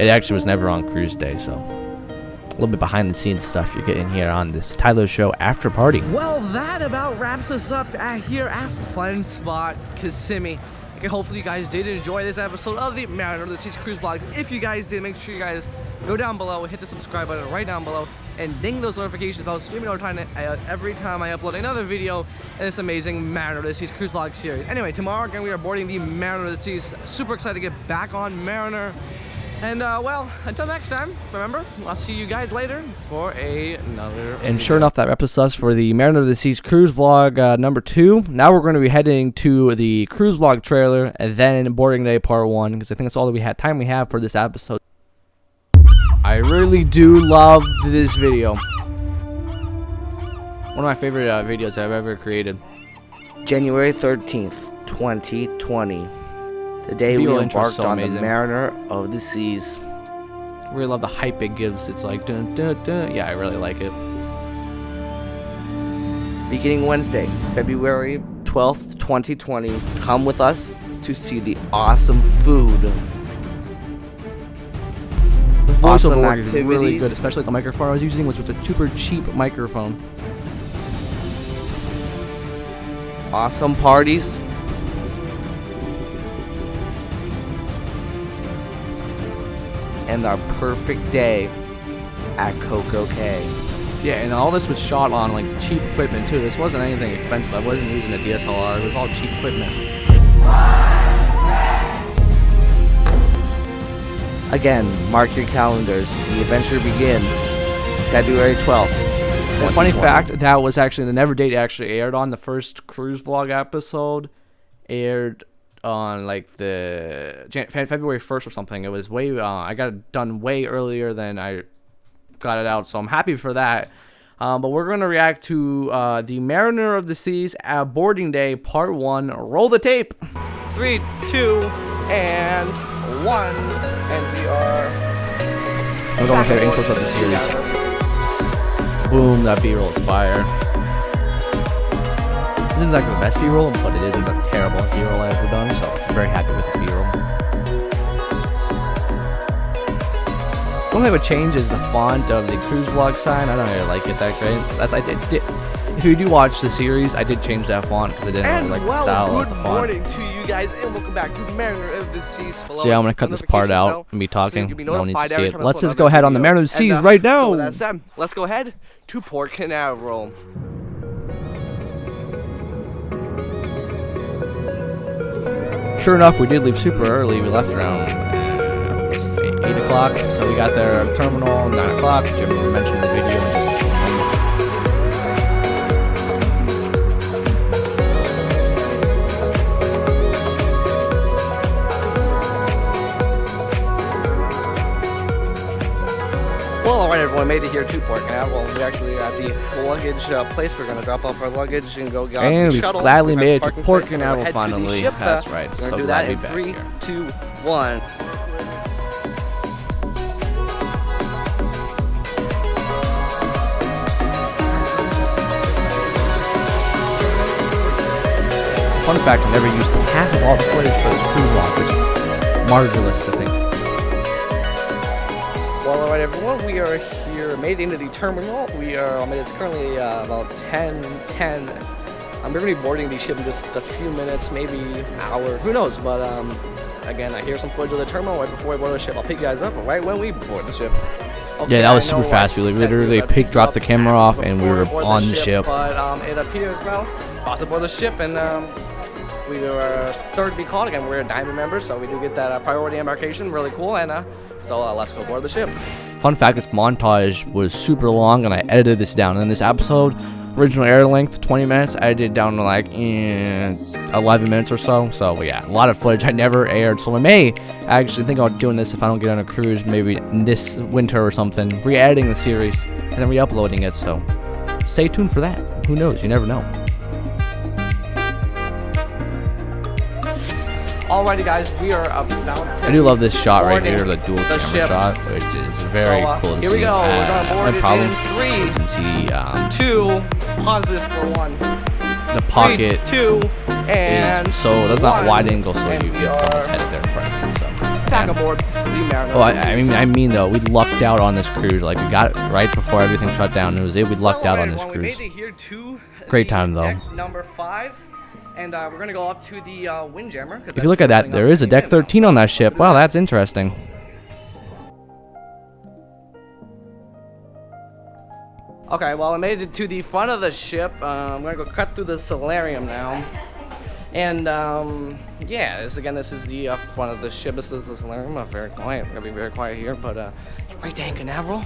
it actually was never on cruise day. So a little bit behind the scenes stuff you're getting here on this Tyler Show after party. Well, that about wraps us up here at Fun Spot Kissimmee. And hopefully you guys did enjoy this episode of the Mariner of the Seas cruise vlogs. If you guys did, make sure you guys go down below, hit the subscribe button right down below, and ding those notifications bells so you know every time I upload another video in this amazing Mariner of the Seas cruise vlog series. Anyway, tomorrow again we are boarding the Mariner of the Seas. Super excited to get back on Mariner. And well, until next time, remember, I'll see you guys later for another And sure enough, that wraps us for the Mariner of the Seas cruise vlog number 2. Now we're going to be heading to the cruise vlog trailer and then boarding day part 1, because I think that's all the time we have for this episode. I really do love this video. One of my favorite videos I've ever created. January 13th, 2020. The day we embarked on the Mariner of the Seas. Really love the hype it gives. It's like dun dun dun. Yeah, I really like it. Beginning Wednesday, February 12th, 2020. Come with us to see the awesome food. The voiceover work is really good, especially the microphone I was using, which was a super cheap microphone. Awesome parties. And our perfect day at Coco Cay. Yeah, and all this was shot on like cheap equipment too. This wasn't anything expensive. I wasn't using a DSLR. It was all cheap equipment. Again, mark your calendars. The adventure begins February 12th. The funny fact, that was actually the never date actually aired on. The first cruise vlog episode aired on like the February 1st or something. It was way I got it done way earlier than I got it out, so I'm happy for that. But we're going to react to the Mariner of the Seas boarding day part 1. Roll the tape. 3, 2, and 1, and we are I'm going to say intros of the series. Boom, that B-roll is fire. This is like the best B-roll, but it isn't a terrible B-roll I've ever done, so I'm very happy with the B-roll. The only thing that would change is the font of the cruise vlog sign. I don't really like it that great. If you do watch the series, I did change that font because I didn't really like the style of the font. Good morning to you guys, and welcome back to Mariner of the Seas. So yeah, I'm going to cut this part out and be talking. No one needs to see it. Let's just go ahead on the Mariner of the Seas right now. So with that said, let's go ahead to Port Canaveral. Sure enough, we did leave super early. We left around 8 o'clock. So we got their terminal 9 o'clock. Jim mentioned in the video. Well, alright everyone, made it here to Port Canal. Well, we actually are at the luggage place. We're going to drop off our luggage and go get And the we shuttle. gladly made it to Parking Port place. We're Canal gonna head to the finally. ship, That's right. We're going So to do glad that to in be back 3, here. 2, 1. Fun fact, I never used half of all the footage for this cruise log, which is marvelous to think. Well, alright everyone, we are here, made it into the terminal. We are, it's currently about 10:10. We're going to be boarding the ship in just a few minutes, maybe an hour, who knows, but again, I hear some footage of the terminal right before we board the ship. I'll pick you guys up right when we board the ship. Okay, Yeah, that was I know super fast. We I said literally would picked, dropped the up camera off, and we were before on the ship. But it appears, well, about to board the ship, and we were third to be called. Again, we're a diamond member, so we do get that priority embarkation. Really cool, and so let's go board the ship. Fun fact, this montage was super long, and I edited this down. In this episode, original air length, 20 minutes, I edited down to like 11 minutes or so. So yeah, a lot of footage I never aired. So I may actually think about doing this if I don't get on a cruise, maybe this winter or something, re-editing the series, and then re-uploading it. So stay tuned for that. Who knows? You never know. Alrighty, guys, we are about to I do love this shot right boarding here, the dual camera ship. shot, which is very So, cool to here see. we go. We're gonna board no it problem. in You can see 2. Pause this for 1. the pocket 3, 2, and is so that's not 1. wide angle, so And you we get someone's are headed there in front of you. So back yeah. aboard the Mariner. Oh, I mean though, we lucked out on this cruise. Like we got it right before everything shut down. It was it. We lucked out on this We cruise. made it here to Great the time, though. deck number 5. And we're gonna go up to the Windjammer. If you look at that, there is a deck 13 on that ship. Wow, that's interesting. Okay, well, I made it to the front of the ship. I'm gonna go cut through the solarium now. And yeah, this is the front of the ship. This is the solarium. Very quiet. We're gonna be very quiet here, but right to Canaveral.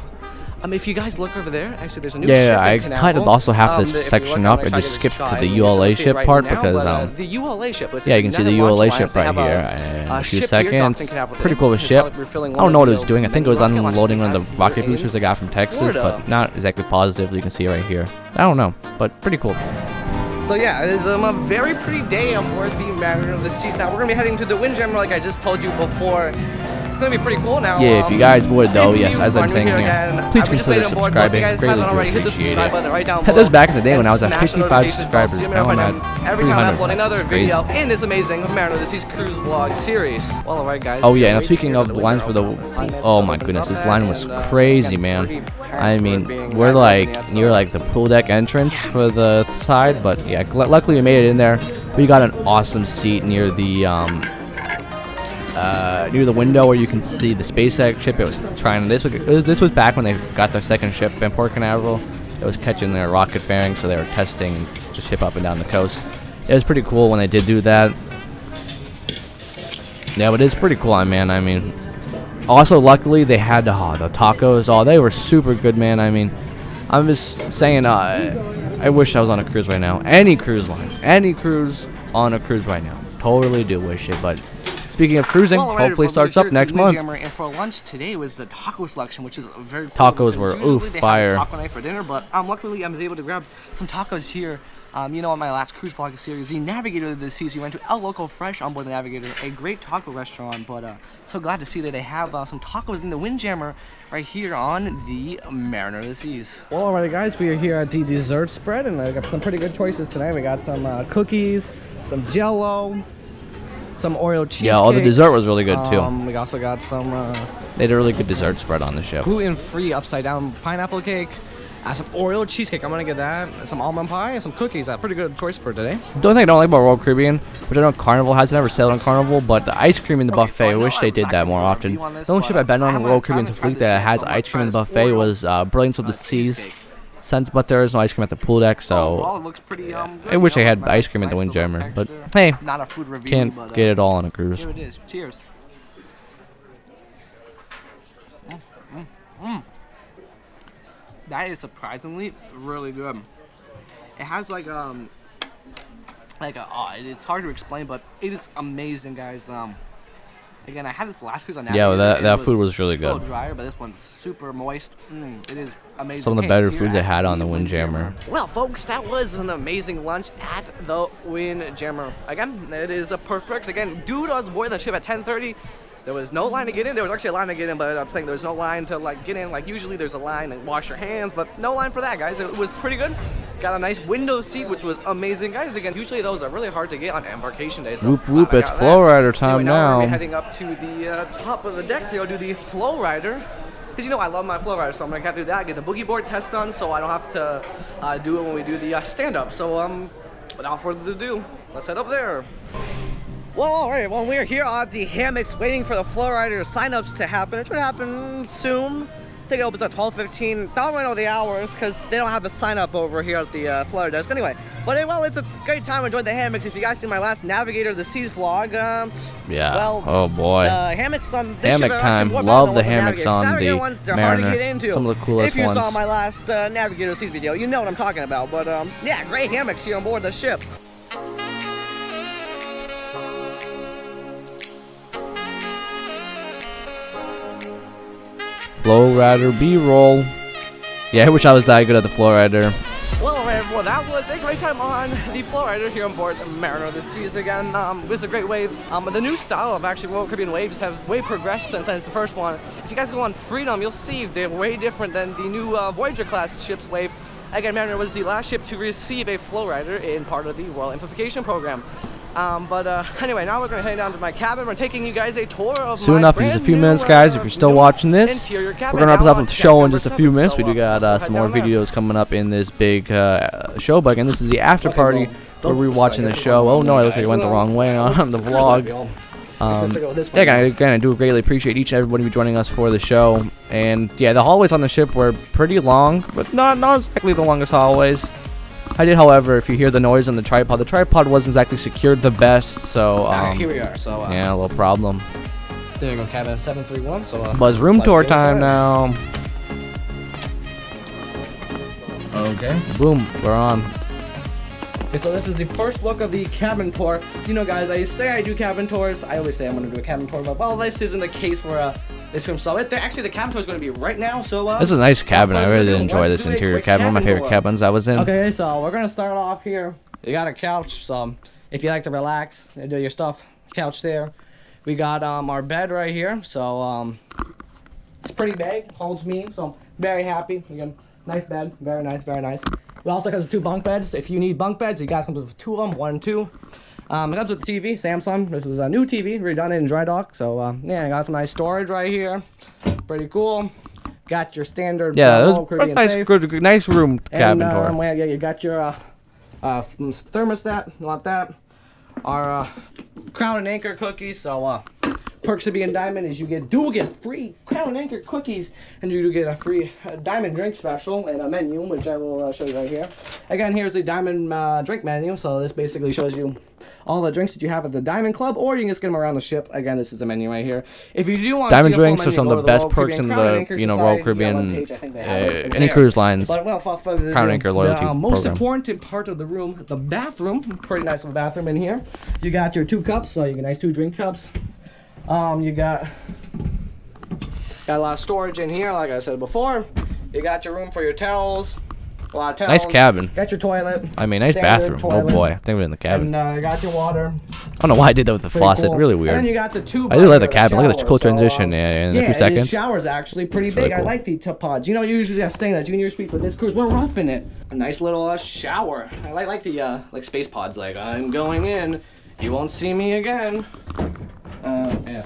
If you guys look over there, actually, there's a new ship Yeah, I in kind Canaveral. of also have If you this look, section I'm up gonna and try just to skip get to this the shot. You ULA just see it ship right part now, because but, the ULA ship. Which yeah, is you can see the United Launch ULA Alliance. ship They right have here. a In a few ship here docked in seconds. Canaveral. Pretty cool of a They're ship. probably refilling I one don't know of what the it was doing. I think it was rocket unloading one of launchers the they rocket have here boosters they got from Texas, Florida. but not exactly positive. You can see right here. I don't know, but pretty cool. So yeah, it is a very pretty day aboard the Mariner of the Seas. Now we're gonna be heading to the Windjammer, like I just told you before. It's gonna be pretty cool now. Yeah, if you guys would though, if yes, you as I'm are new saying here, again, please we just consider made it aboard, so if you subscribing. guys Greatly haven't already, hit the appreciate subscribe it. button right down Had below. those back in the day and when I was at smash the 55 notification bell so subscribers. you Now know I'm when at every time I 300. upload another That's crazy. video in this amazing Mariner of the Seas cruise vlog series. Well, alright guys. Oh yeah, and wait speaking here of for the lines for the, Windjammer. oh my Opens goodness, up this there, line was and, crazy, again, man. pretty apparent I for mean, it being we're right like looking at, near so- like the pool deck entrance for the side, but yeah, luckily we made it in there. We got an awesome seat near the window where you can see the SpaceX ship. It was trying this was back when they got their second ship in Port Canaveral. It was catching their rocket fairing, so they were testing the ship up and down the coast. It was pretty cool when they did do that. Yeah, but it's pretty cool, man. I mean, also luckily they had the tacos. Oh, they were super good, man. I mean, I'm just saying, I wish I was on a cruise right now. Any cruise line, any cruise on a cruise right now. Totally do wish it, but speaking of cruising, Well, alright, hopefully everyone, starts we're up here next at the month. Windjammer, and for lunch today was the taco selection, which is very cool. Tacos because were, usually oof, they have fire. taco night for dinner, but luckily I was able to grab some tacos here. You know, on my last cruise vlog series, the Navigator of the Seas, we went to El Loco Fresh on board the Navigator, a great taco restaurant, but so glad to see that they have some tacos in the Windjammer right here on the Mariner of the Seas. Well, alright guys, we are here at the dessert spread, and I got some pretty good choices tonight. We got some cookies, some Jell-O, some Oreo cheesecake. Yeah, all the dessert was really good too. We also got some They had a really good dessert spread on the ship. gluten-free upside down pineapple cake, some Oreo cheesecake. I'm gonna get that. Some almond pie and some cookies. That's pretty good choice for today. The only thing I don't like about Royal Caribbean, which I know Carnival has, never sailed on Carnival, but the ice cream in the buffet, I wish they did that more often. The only ship I've been on Royal Caribbean's fleet that has ice cream in the buffet was Brilliance of the Seas. Since, but there is no ice cream at the pool deck, so it looks pretty, I wish I had ice cream at the Windjammer, but hey, not a food review, can't but, get it all on a cruise. here it is. Cheers. That is surprisingly really good. It has like it's hard to explain, but it is amazing, guys. Again, I had this last cruise on Navigator. Yeah, well, that and food was really a little good. drier, but this one's super moist. It is amazing. Some of the Hey, better here foods I at had on the Windjammer. Well, folks, that was an amazing lunch at the Windjammer. Again, it is perfect. Again, dude was boarding the ship at 10:30. There was no line to get in. There was actually a line to get in, but I'm saying there was no line to like get in. Like usually there's a line and wash your hands, but no line for that, guys. It was pretty good. Got a nice window seat, which was amazing, guys. Again, usually those are really hard to get on embarkation days. So Whoop whoop, glad I it's got flow that. rider time Anyway, now we're gonna be now. heading up to the top of the deck to go do the flow rider. Because you know I love my flow rider, so I'm gonna get through that, get the boogie board test done, so I don't have to do it when we do the stand up. So without further ado, let's head up there. Well, alright, well, we're here at the hammocks waiting for the flow rider sign-ups to happen. It should happen soon. I think it opens at 12:15. Don't really know the hours because they don't have the sign-up over here at the flow desk. Anyway, but well, it's a great time to enjoy the hammocks. If you guys see my last Navigator of the Seas vlog, Yeah. well, Oh boy. hammocks on this Hammock ship are actually time. more better Love than the ones on hammocks Navigator. on Navigator the ones, they're hard to Mariner. get into. Some of the coolest If you saw ones. my last Navigator of the Seas video, you know what I'm talking about. But yeah, great hammocks here on board the ship. Flow rider B-roll. Yeah, I wish I was that good at the flow rider. Well, that was a great time on the flow rider here on board the Mariner of the Seas again. It was a great wave. The new style of actually Royal Caribbean waves have way progressed since the first one. If you guys go on Freedom, you'll see they're way different than the new Voyager class ship's wave. Again, Mariner was the last ship to receive a flow rider in part of the Royal Amplification program. Anyway, now we're going to head down to my cabin. We're taking you guys a tour of Soon my enough, in just a brand few new, minutes, guys. If you're still new watching this, interior we're cabin going to wrap down up on the show in deck just a number few 7. minutes. So, We do got let's some head more down there. videos coming up in this big show. But again, this is the after party where we're watching the show. Oh no, I look like I went the wrong way on the vlog. Yeah, again, I do greatly appreciate each and everybody for joining us for the show. And yeah, the hallways on the ship were pretty long, but not exactly the longest hallways. I did, however, if you hear the noise on the tripod wasn't exactly secured the best, so Here we are. So yeah, a little problem. there you go, cabin 731. So But it's room let's tour go time inside. now. Okay. Boom, we're on. Okay, so this is the first look of the cabin tour. You know, guys, I say I do cabin tours. I always say I'm going to do a cabin tour, but well, this isn't the case for this room. So actually, the cabin tour is going to be right now. So This is a nice cabin. I further really ado, did enjoy let's this do a interior quick cabin. One of my cabin favorite tour. cabins I was in. Okay, so we're gonna start off here. You got a couch, so if you like to relax and do your stuff, couch there. We got our bed right here, so it's pretty big, holds me, so I'm very happy. Again, nice bed, very nice, very nice. We also got 2 bunk beds. If you need bunk beds, you guys come with 2 of them, 1 and 2. It comes with the TV, Samsung. This was a new TV, redone in dry dock. So yeah, I got some nice storage right here. Pretty cool. Got your standard Yeah, it Royal was Caribbean nice, safe. good, nice room cabin tour. Yeah, you got your thermostat. You want that? Our Crown and Anchor cookies. So perks of being Diamond is you do get free Crown and Anchor cookies, and you do get a free Diamond drink special and a menu, which I will show you right here. Again, here's the Diamond drink menu. So this basically shows you all the drinks that you have at the Diamond Club, or you can just get them around the ship. Again, this is the menu right here. If you do want Diamond to see a full drinks are menu, some go of to the best Royal perks in Caribbean Crown and the Anchor Royal Society, Caribbean, webpage, I think they have it any there. cruise lines. But well, without further ado, Crown and Anchor loyalty the most program. important part of the room, the bathroom. Pretty nice of a bathroom in here. You got your 2 cups, so you get nice 2 drink cups. You got a lot of storage in here, like I said before. You got your room for your towels. A lot of towels. Nice cabin. Got your toilet. I mean, nice Standard bathroom. toilet. Oh boy, I think we're in the cabin. And you got your water. I don't know why I did that with the Pretty faucet. cool. Really And then weird. you got the 2 I do like the bunk cabin. Look at this shower, cool so, transition in a few yeah, seconds. this shower's actually pretty It's really big. I cool. like the tub pods. You know, you usually have to stay in that junior suite, but this cruise, we're roughing it. A nice little shower. I like the like space pods. Like, I'm going in. You won't see me again. Yeah.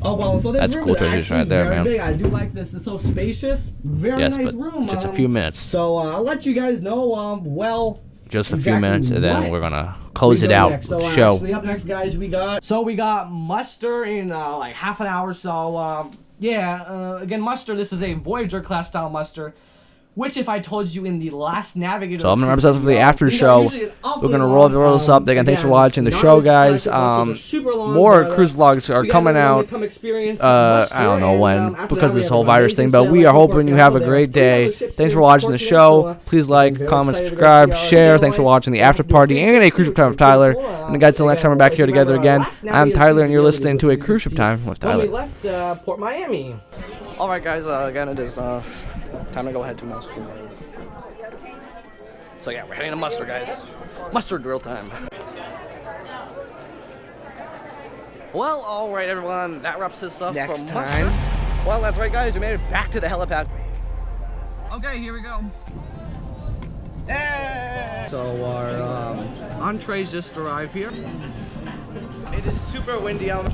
Oh well, so this That's a room cool is transition actually right there, very man. big. I do like this. It's so spacious. Very Yes, nice but room. just a few minutes. So I'll let you guys know. Well. Just a few exactly minutes, and then what we're gonna close we it go out. next. So, Show. actually, up next, guys, we got muster in like half an hour. So yeah, again, muster. This is a Voyager class style muster. which if I told you in the last Navigator. So I'm gonna represent for the after show. We're gonna roll this up. Again, thanks for watching the show, guys. More cruise vlogs are coming out. I don't know when because of this whole virus thing, but we are hoping you have a great day. Thanks for watching the show. Please like, comment, subscribe, share. Thanks for watching the after party and a cruise ship time with Tyler. And guys, till next time we're back here together again. I'm Tyler, and you're listening to a cruise ship time with Tyler. We left Port Miami. All right, guys. Again, it is time to go ahead to muster. So yeah, we're heading to muster, guys. Muster drill time. Well, all right, everyone. That wraps this up Next for time. muster. Well, that's right, guys. We made it back to the helipad. Okay, here we go. Hey! So our entrees just arrived here. It is super windy out.